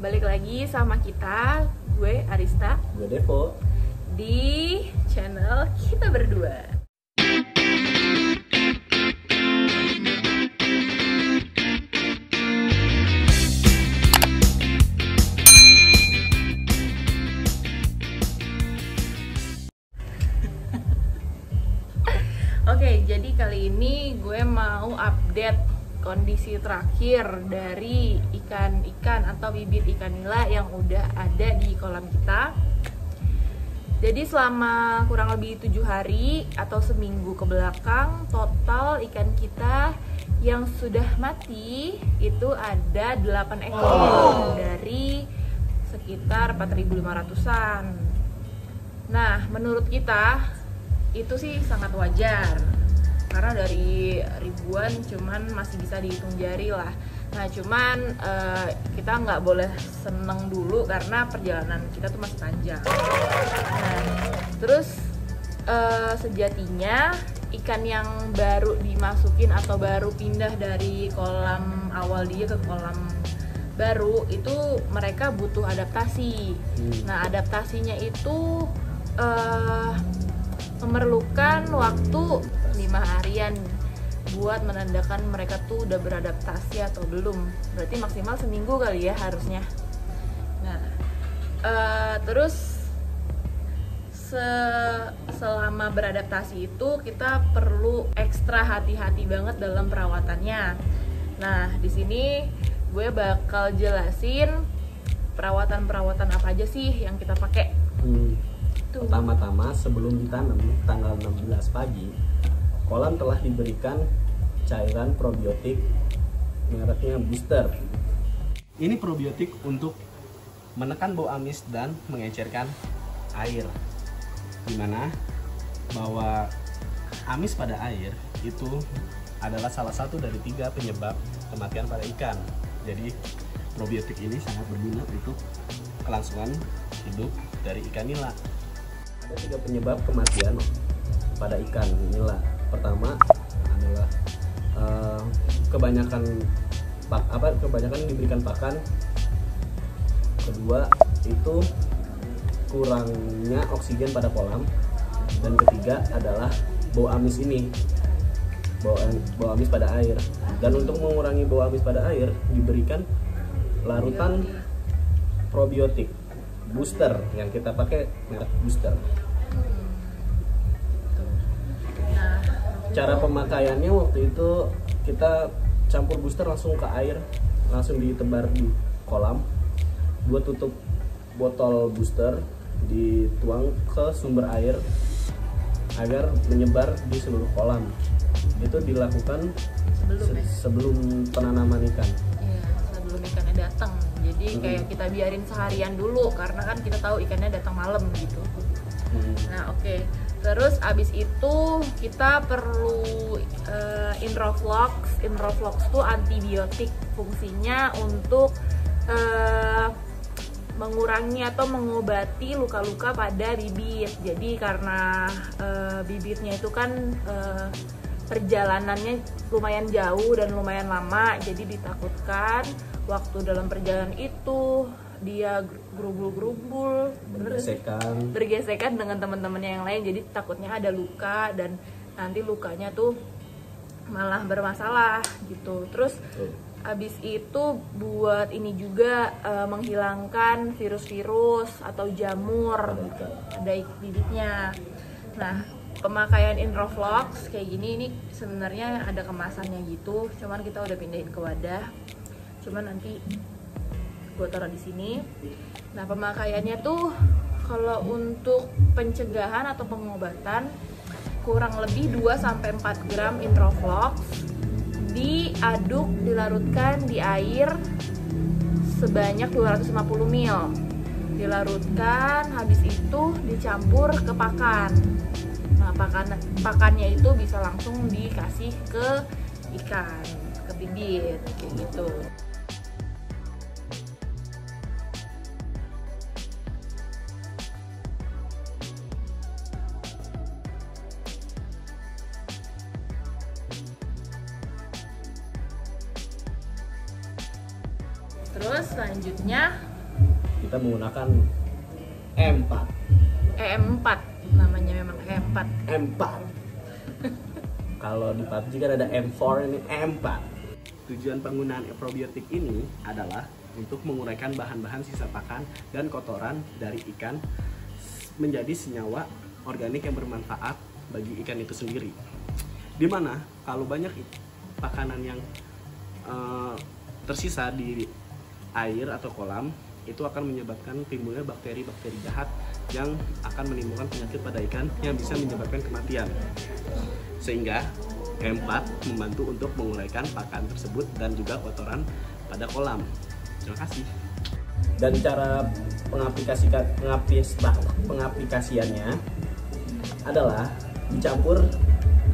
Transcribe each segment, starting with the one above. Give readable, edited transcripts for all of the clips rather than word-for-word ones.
Balik lagi sama kita, gue Arista, gue Devo, di channel kita berdua. Oke, jadi kali ini gue mau update kondisi terakhir dari ikan-ikan atau bibit ikan nila yang udah ada di kolam kita. Jadi selama kurang lebih 7 hari atau seminggu ke belakang, total ikan kita yang sudah mati itu ada 8 ekor dari sekitar 4.500-an. Nah, menurut kita itu sih sangat wajar, karena dari ribuan cuman masih bisa dihitung jari lah. Nah cuman kita nggak boleh seneng dulu karena perjalanan kita tuh masih panjang. Nah terus sejatinya ikan yang baru dimasukin atau baru pindah dari kolam awal dia ke kolam baru itu mereka butuh adaptasi. Nah adaptasinya itu memerlukan waktu 5 harian buat menandakan mereka tuh udah beradaptasi atau belum. Berarti maksimal seminggu kali ya harusnya. Nah, terus selama beradaptasi itu kita perlu ekstra hati-hati banget dalam perawatannya. Nah, di sini gue bakal jelasin perawatan apa aja sih yang kita pakai. Pertama-tama sebelum ditanam tanggal 16 pagi, kolam telah diberikan cairan probiotik mereknya Booster. Ini probiotik untuk menekan bau amis dan mengecerkan air. Dimana bahwa amis pada air itu adalah salah satu dari 3 penyebab kematian pada ikan. Jadi probiotik ini sangat berguna untuk kelangsungan hidup dari ikan nila. Ada 3 penyebab kematian pada ikan nila. Pertama adalah kebanyakan diberikan pakan. Kedua itu kurangnya oksigen pada kolam. Dan ketiga adalah bau amis ini, bau amis pada air. Dan untuk mengurangi bau amis pada air diberikan larutan probiotik Booster yang kita pakai merek Booster. Cara pemakaiannya waktu itu kita campur Booster langsung ke air, langsung ditebar di kolam. 2 tutup botol Booster dituang ke sumber air agar menyebar di seluruh kolam. Itu dilakukan sebelum penanaman ikan. Iya, sebelum ikannya datang. Jadi kayak kita biarin seharian dulu karena kan kita tahu ikannya datang malam gitu. Nah oke. Terus abis itu kita perlu Inroflox. Inroflox itu antibiotik, fungsinya untuk mengurangi atau mengobati luka-luka pada bibit. Jadi karena bibitnya itu kan perjalanannya lumayan jauh dan lumayan lama, jadi ditakutkan waktu dalam perjalanan itu dia gerumbul-gerumbul, bergesekan dengan teman-temannya yang lain, jadi takutnya ada luka dan nanti lukanya tuh malah bermasalah gitu. Terus abis itu buat ini juga menghilangkan virus-virus atau jamur pada bibitnya. Nah pemakaian Inroflox kayak gini ini sebenarnya ada kemasannya gitu, cuman kita udah pindahin ke wadah, cuman nanti gue taruh di sini. Nah pemakaiannya tuh kalau untuk pencegahan atau pengobatan kurang lebih 2-4 gram Inroflox diaduk, dilarutkan di air sebanyak 250 ml. Dilarutkan, habis itu dicampur ke pakan. Nah pakannya itu bisa langsung dikasih ke ikan, ke bibit kayak gitu. Terus selanjutnya kita menggunakan M4. M4 namanya, memang M4. M4. Kalau di PUBG kan ada M4, ini M4. Tujuan penggunaan probiotik ini adalah untuk menguraikan bahan-bahan sisa pakan dan kotoran dari ikan menjadi senyawa organik yang bermanfaat bagi ikan itu sendiri. Dimana kalau banyak pakanan yang tersisa di air atau kolam, itu akan menyebabkan timbulnya bakteri-bakteri jahat yang akan menimbulkan penyakit pada ikan yang bisa menyebabkan kematian. Sehingga M4 membantu untuk menguraikan pakan tersebut dan juga kotoran pada kolam. Terima kasih. Dan cara pengaplikasiannya adalah dicampur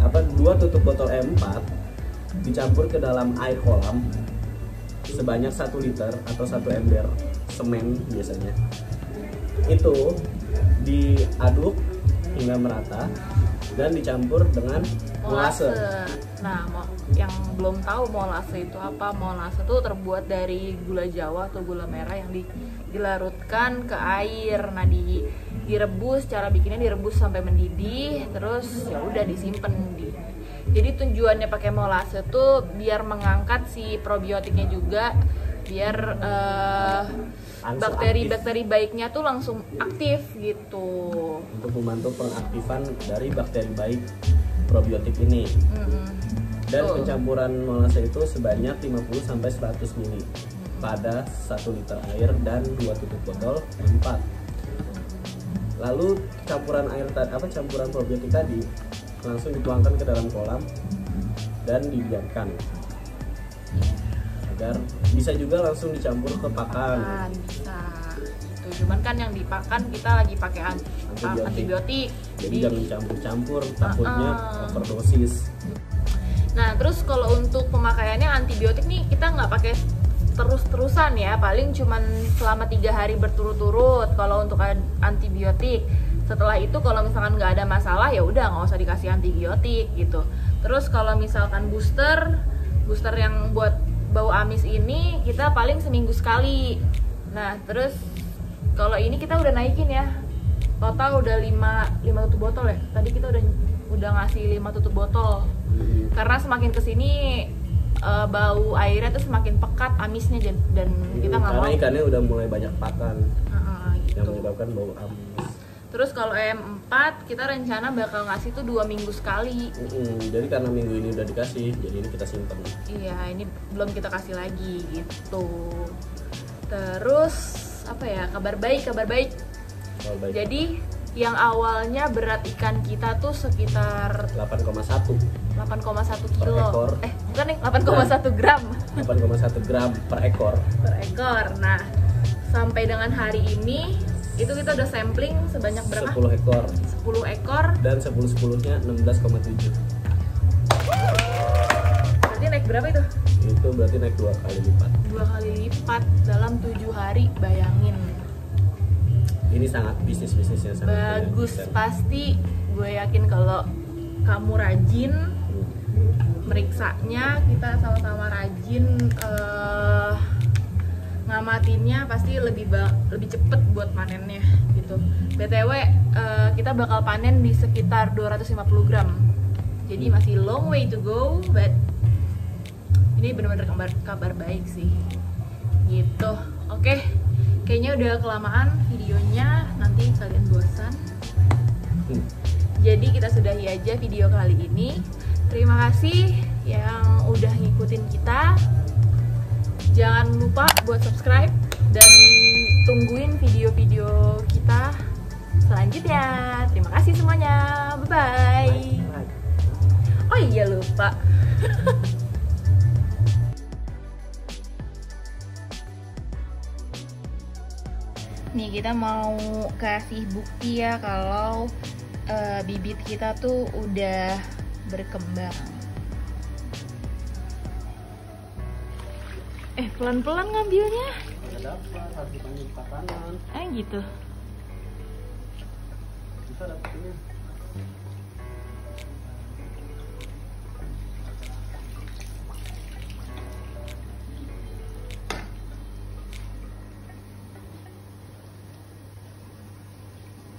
2 tutup botol M4 dicampur ke dalam air kolam sebanyak 1 liter atau 1 ember semen biasanya. Itu diaduk hingga merata dan dicampur dengan molase. Nah, yang belum tahu molase itu apa? Molase itu terbuat dari gula Jawa atau gula merah yang dilarutkan ke air. Nah, direbus, cara bikinnya direbus sampai mendidih, terus ya udah disimpan Jadi tujuannya pakai molase tuh biar mengangkat si probiotiknya juga, biar bakteri-bakteri baiknya tuh langsung aktif gitu. Untuk membantu pengaktifan dari bakteri baik probiotik ini. Dan pencampuran molase itu sebanyak 50-100 ml pada 1 liter air dan 2 tutup botol M4. Lalu campuran probiotik tadi langsung dituangkan ke dalam kolam dan didiamkan. Agar bisa juga langsung dicampur ke pakan. Bisa. Cuman kan yang dipakan kita lagi pakai antibiotik. Jadi jangan campur-campur, takutnya overdosis. Nah, terus kalau untuk pemakaiannya antibiotik nih kita nggak pakai terus-terusan ya, paling cuman selama 3 hari berturut-turut kalau untuk antibiotik. Setelah itu kalau misalkan nggak ada masalah ya udah nggak usah dikasih antibiotik gitu. Terus kalau misalkan booster yang buat bau amis ini kita paling seminggu sekali. Nah, terus kalau ini kita udah naikin ya, total udah 5 tutup botol ya. Tadi kita udah ngasih 5 tutup botol. Karena semakin kesini bau airnya tuh semakin pekat amisnya dan kita nggak mau. Karena ikannya udah mulai banyak pakan gitu. yang menyebabkan bau amis. Terus kalau M4 kita rencana bakal ngasih tuh 2 minggu sekali. Jadi karena minggu ini udah dikasih, jadi ini kita simpen. Iya, ini belum kita kasih lagi gitu. Terus apa ya, kabar baik. Jadi yang awalnya berat ikan kita tuh sekitar 8,1 kilo. ekor. Bukan nih, 8,1 gram. 8,1 gram per ekor. Nah, sampai dengan hari ini itu kita udah sampling sebanyak berapa? 10 ekor. 10 ekor. Dan 10-10-nya 16,7. Berarti naik berapa itu? Itu berarti naik 2 kali lipat. 2 kali lipat dalam 7 hari, bayangin. Ini sangat bisnisnya sangat bagus. Pasti gue yakin kalau kamu rajin meriksanya, kita sama-sama rajin ngamatinnya, pasti lebih cepet buat panennya gitu. BTW kita bakal panen di sekitar 250 gram. Jadi masih long way to go, but ini benar-benar kabar baik sih. Gitu. Oke. Kayaknya udah kelamaan videonya, nanti kalian bosan. Jadi kita sudahi aja video kali ini. Terima kasih yang udah ngikutin kita. Jangan lupa buat subscribe dan tungguin video-video kita selanjutnya. Terima kasih semuanya. Bye-bye. Oh iya, lupa. Nih, kita mau kasih bukti ya kalau bibit kita tuh udah berkembang. Pelan-pelan ngambilnya. Nggak dapat, harus dipanggil pakanan. Gitu. Bisa dapetnya.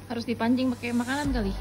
Harus dipancing pakai makanan kali.